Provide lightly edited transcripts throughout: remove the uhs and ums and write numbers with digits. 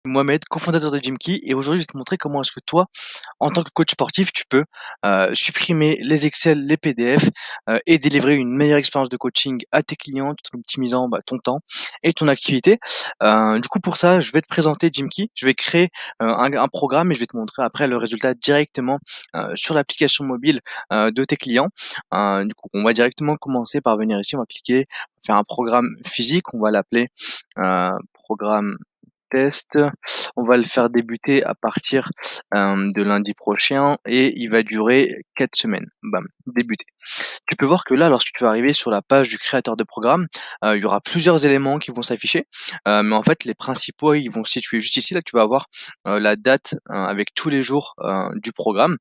Mohamed, cofondateur de Gymkey, et aujourd'hui je vais te montrer comment est-ce que toi, en tant que coach sportif, tu peux supprimer les Excel, les PDF et délivrer une meilleure expérience de coaching à tes clients tout en optimisant ton temps et ton activité. Du coup, pour ça, je vais te présenter Gymkey, je vais créer un programme et je vais te montrer après le résultat directement sur l'application mobile de tes clients. Du coup, on va directement commencer par venir ici, on va cliquer, faire un programme physique, on va l'appeler programme test. On va le faire débuter à partir de lundi prochain et il va durer 4 semaines. Bam, débuter. Tu peux voir que là, lorsque tu vas arriver sur la page du créateur de programme, il y aura plusieurs éléments qui vont s'afficher. Mais en fait, les principaux, ils vont se situer juste ici. Là, tu vas avoir la date avec tous les jours du programme.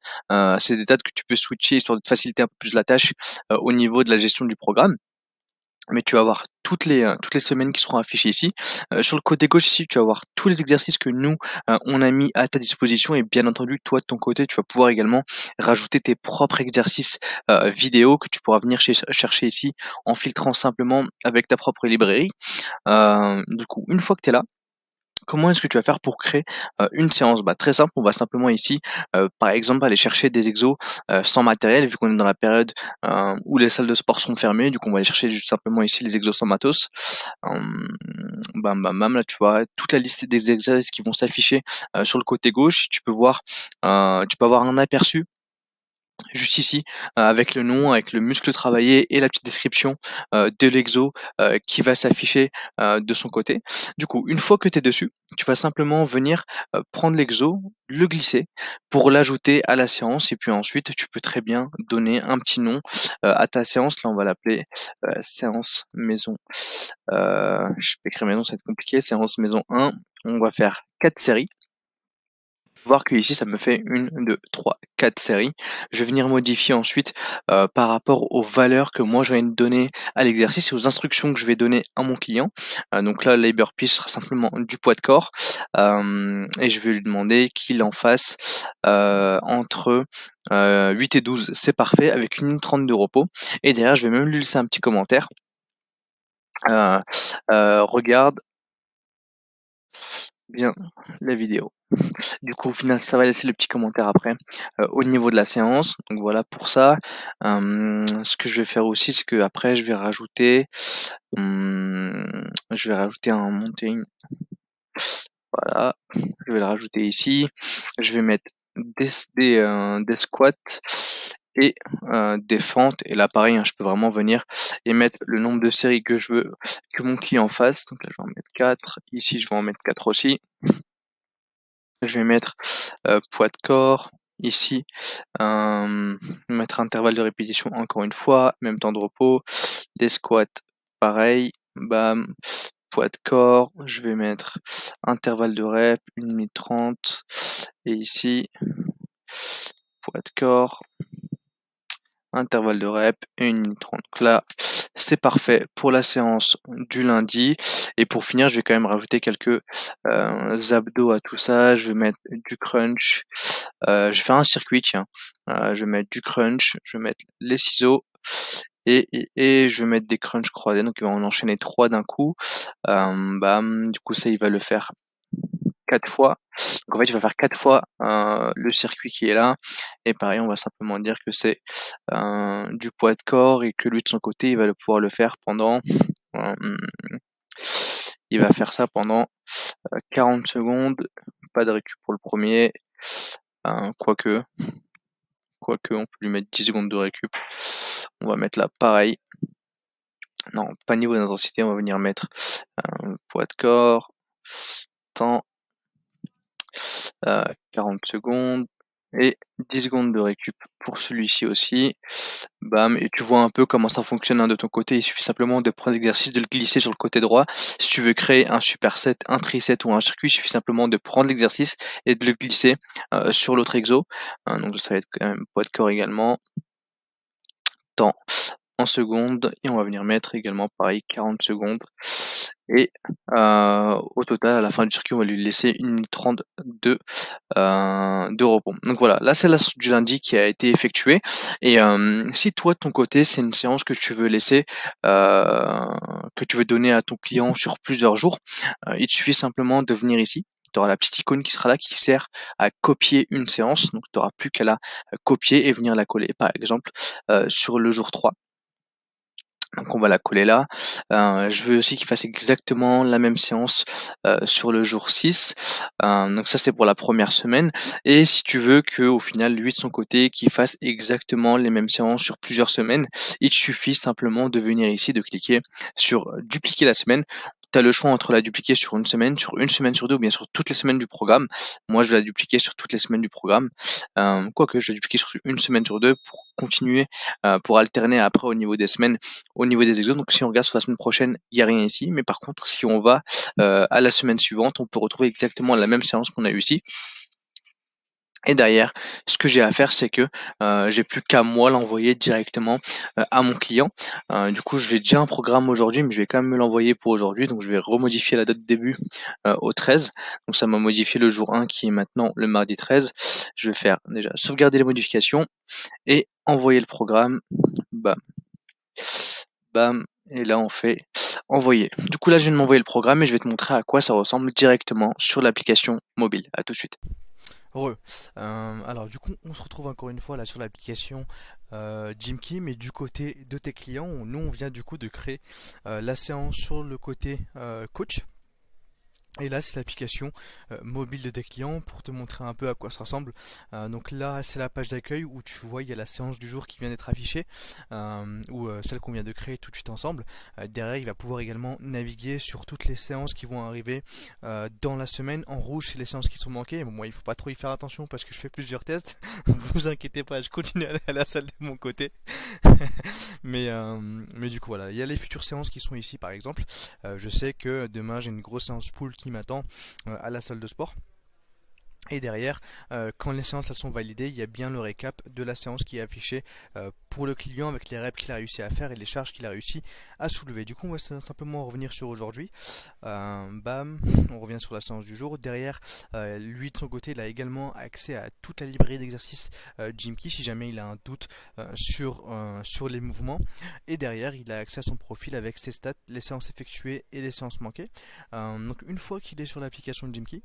C'est des dates que tu peux switcher histoire de te faciliter un peu plus la tâche au niveau de la gestion du programme. Mais tu vas avoir toutes les semaines qui seront affichées ici. Sur le côté gauche ici, tu vas voir tous les exercices que nous, on a mis à ta disposition et bien entendu, toi de ton côté, tu vas pouvoir également rajouter tes propres exercices vidéo que tu pourras venir chercher ici en filtrant simplement avec ta propre librairie. Du coup, une fois que tu es là, comment est-ce que tu vas faire pour créer une séance? Bah, très simple, on va simplement ici, par exemple, aller chercher des exos sans matériel, vu qu'on est dans la période où les salles de sport sont fermées. Du coup, on va aller chercher juste simplement ici les exos sans matos. Bam, bam, bam, là, tu vois toute la liste des exercices qui vont s'afficher sur le côté gauche. Tu peux avoir un aperçu juste ici, avec le nom, avec le muscle travaillé et la petite description de l'exo qui va s'afficher de son côté. Du coup, une fois que tu es dessus, tu vas simplement venir prendre l'exo, le glisser pour l'ajouter à la séance et puis ensuite tu peux très bien donner un petit nom à ta séance. Là, on va l'appeler séance maison. Je peux écrire maison, ça va être compliqué. Séance maison 1. On va faire 4 séries. Voir que ici ça me fait 1, 2, 3, 4 séries. Je vais venir modifier ensuite par rapport aux valeurs que moi je vais donner à l'exercice et aux instructions que je vais donner à mon client. Donc là, labor piece sera simplement du poids de corps et je vais lui demander qu'il en fasse entre 8 et 12, c'est parfait, avec 1 minute 30 de repos. Et derrière, je vais même lui laisser un petit commentaire. Regarde bien la vidéo. Du coup, au final, ça va laisser le petit commentaire après au niveau de la séance. Donc voilà pour ça. Ce que je vais faire aussi, c'est que après, je vais rajouter un mountain. Voilà, je vais le rajouter ici. Je vais mettre des squats et des fentes. Et là, pareil, hein, je peux vraiment venir et mettre le nombre de séries que je veux que mon client fasse. Donc là, je vais en mettre 4. Ici, je vais en mettre 4 aussi. Je vais mettre poids de corps ici, mettre intervalle de répétition encore une fois, même temps de repos, les squats pareil, bam, poids de corps, je vais mettre intervalle de rep, 1 minute 30, et ici, poids de corps, intervalle de rep et 1 minute 30. Donc là, c'est parfait pour la séance du lundi. Et pour finir, je vais quand même rajouter quelques abdos à tout ça. Je vais mettre du crunch. Je vais faire un circuit, tiens. Je vais mettre du crunch. Je vais mettre les ciseaux. Et je vais mettre des crunchs croisés. Donc, on va en enchaîner 3 d'un coup. Bam. Du coup, ça, il va le faire 4 fois. Donc en fait, il va faire 4 fois le circuit qui est là. Et pareil, on va simplement dire que c'est du poids de corps et que lui de son côté, il va pouvoir le faire pendant. euh, il va faire ça pendant 40 secondes. Pas de récup pour le premier. Quoique, on peut lui mettre 10 secondes de récup. On va mettre là pareil. Non, pas niveau d'intensité, on va venir mettre poids de corps, temps, 40 secondes et 10 secondes de récup pour celui-ci aussi. Bam, et tu vois un peu comment ça fonctionne de ton côté. Il suffit simplement de prendre l'exercice, de le glisser sur le côté droit. Si tu veux créer un superset, un triset ou un circuit, il suffit simplement de prendre l'exercice et de le glisser sur l'autre exo. Donc ça va être quand même poids de corps également. Temps en secondes et on va venir mettre également pareil 40 secondes et au total à la fin du circuit on va lui laisser 1 minute 30 de repos. Donc voilà, là c'est la séance du lundi qui a été effectuée et si toi de ton côté c'est une séance que tu veux laisser que tu veux donner à ton client sur plusieurs jours, il te suffit simplement de venir ici. tu auras la petite icône qui sera là qui sert à copier une séance. Donc tu n'auras plus qu'à la copier et venir la coller par exemple sur le jour 3. Donc on va la coller là. Je veux aussi qu'il fasse exactement la même séance sur le jour 6. Donc ça c'est pour la première semaine. Et si tu veux que au final lui de son côté qu'il fasse exactement les mêmes séances sur plusieurs semaines, il te suffit simplement de venir ici, de cliquer sur dupliquer la semaine. Tu as le choix entre la dupliquer sur une semaine sur 2 ou bien sur toutes les semaines du programme. Moi je vais la dupliquer sur toutes les semaines du programme. Quoique je vais dupliquer sur une semaine sur 2 pour continuer, pour alterner après au niveau des semaines, au niveau des exos. Donc si on regarde sur la semaine prochaine, il n'y a rien ici. Mais par contre, si on va à la semaine suivante, on peut retrouver exactement la même séance qu'on a eu ici. Et derrière, ce que j'ai à faire, c'est que j'ai plus qu'à moi l'envoyer directement à mon client. Du coup, j'ai déjà un programme aujourd'hui, mais je vais quand même me l'envoyer pour aujourd'hui. Donc, je vais remodifier la date de début au 13. Donc, ça m'a modifié le jour 1 qui est maintenant le mardi 13. Je vais faire déjà sauvegarder les modifications et envoyer le programme. Bam. Bam. Et là, on fait envoyer. Du coup, là, je viens de m'envoyer le programme et je vais te montrer à quoi ça ressemble directement sur l'application mobile. À tout de suite. Heureux. Alors du coup, on se retrouve encore une fois là sur l'application Gymkey, mais du côté de tes clients. Nous, on vient du coup de créer la séance sur le côté coach. Et là, c'est l'application mobile de tes clients pour te montrer un peu à quoi ça ressemble. Donc là, c'est la page d'accueil où tu vois, il y a la séance du jour qui vient d'être affichée, ou celle qu'on vient de créer tout de suite ensemble. Derrière, il va pouvoir également naviguer sur toutes les séances qui vont arriver dans la semaine. En rouge, c'est les séances qui sont manquées. Bon, moi, il faut pas trop y faire attention parce que je fais plusieurs tests. Vous inquiétez pas, je continue à aller à la salle de mon côté. mais du coup, voilà, il y a les futures séances qui sont ici, par exemple. Je sais que demain, j'ai une grosse séance pool qui m'attend à la salle de sport. Et derrière, quand les séances elles sont validées, il y a bien le récap de la séance qui est affiché pour le client avec les reps qu'il a réussi à faire et les charges qu'il a réussi à soulever. Du coup, on va simplement revenir sur aujourd'hui. Bam, on revient sur la séance du jour. Derrière, lui de son côté, il a également accès à toute la librairie d'exercices Gymkey si jamais il a un doute sur les mouvements. Et derrière, il a accès à son profil avec ses stats, les séances effectuées et les séances manquées. Donc une fois qu'il est sur l'application Gymkey,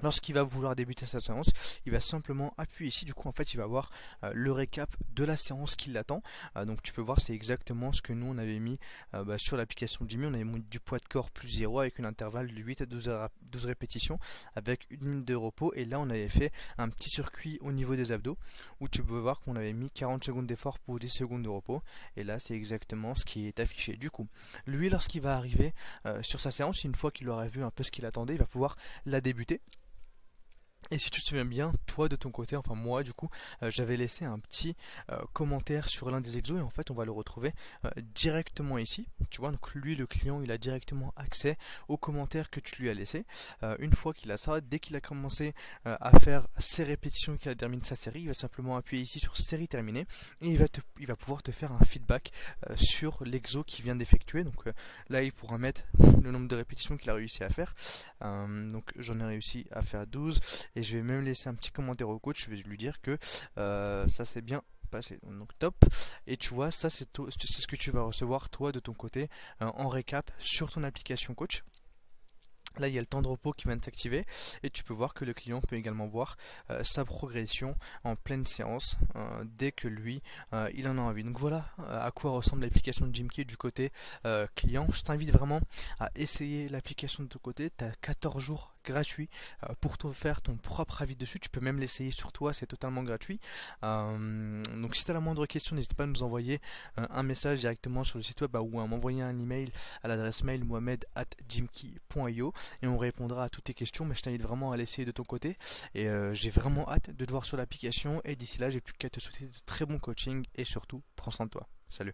lorsqu'il va vouloir débuter sa séance, il va simplement appuyer ici. Du coup, en fait, il va voir le récap de la séance qui l'attend. Donc, tu peux voir, c'est exactement ce que nous on avait mis sur l'application Gymkey. On avait mis du poids de corps plus 0 avec un intervalle de 8 à 12 répétitions avec une minute de repos. Et là, on avait fait un petit circuit au niveau des abdos où tu peux voir qu'on avait mis 40 secondes d'effort pour 10 secondes de repos. Et là, c'est exactement ce qui est affiché. Du coup, lui, lorsqu'il va arriver sur sa séance, une fois qu'il aura vu un peu ce qu'il attendait, il va pouvoir la débuter. Et si tu te souviens bien, toi de ton côté, enfin moi du coup, j'avais laissé un petit commentaire sur l'un des exos et en fait on va le retrouver directement ici. Tu vois, donc lui le client il a directement accès au commentaire que tu lui as laissé. Une fois qu'il a ça, dès qu'il a commencé à faire ses répétitions et qu'il a terminé sa série, il va simplement appuyer ici sur série terminée et il va pouvoir te faire un feedback sur l'exo qu'il vient d'effectuer. Donc là il pourra mettre le nombre de répétitions qu'il a réussi à faire. Donc j'en ai réussi à faire 12. Et je vais même laisser un petit commentaire au coach, je vais lui dire que ça s'est bien passé. Donc top. Et tu vois, ça c'est ce que tu vas recevoir toi de ton côté en récap sur ton application coach. Là, il y a le temps de repos qui vient de s'activer et tu peux voir que le client peut également voir sa progression en pleine séance dès que lui, il en a envie. Donc voilà à quoi ressemble l'application de Gymkey du côté client. Je t'invite vraiment à essayer l'application de ton côté. Tu as 14 jours gratuits pour te faire ton propre avis dessus. Tu peux même l'essayer sur toi, c'est totalement gratuit. Donc si tu as la moindre question, n'hésite pas à nous envoyer un message directement sur le site web ou à m'envoyer un email à l'adresse mail mohamed@gymkey.io et on répondra à toutes tes questions. Mais je t'invite vraiment à l'essayer de ton côté et j'ai vraiment hâte de te voir sur l'application et d'ici là j'ai plus qu'à te souhaiter de très bons coachings et surtout prends soin de toi. Salut.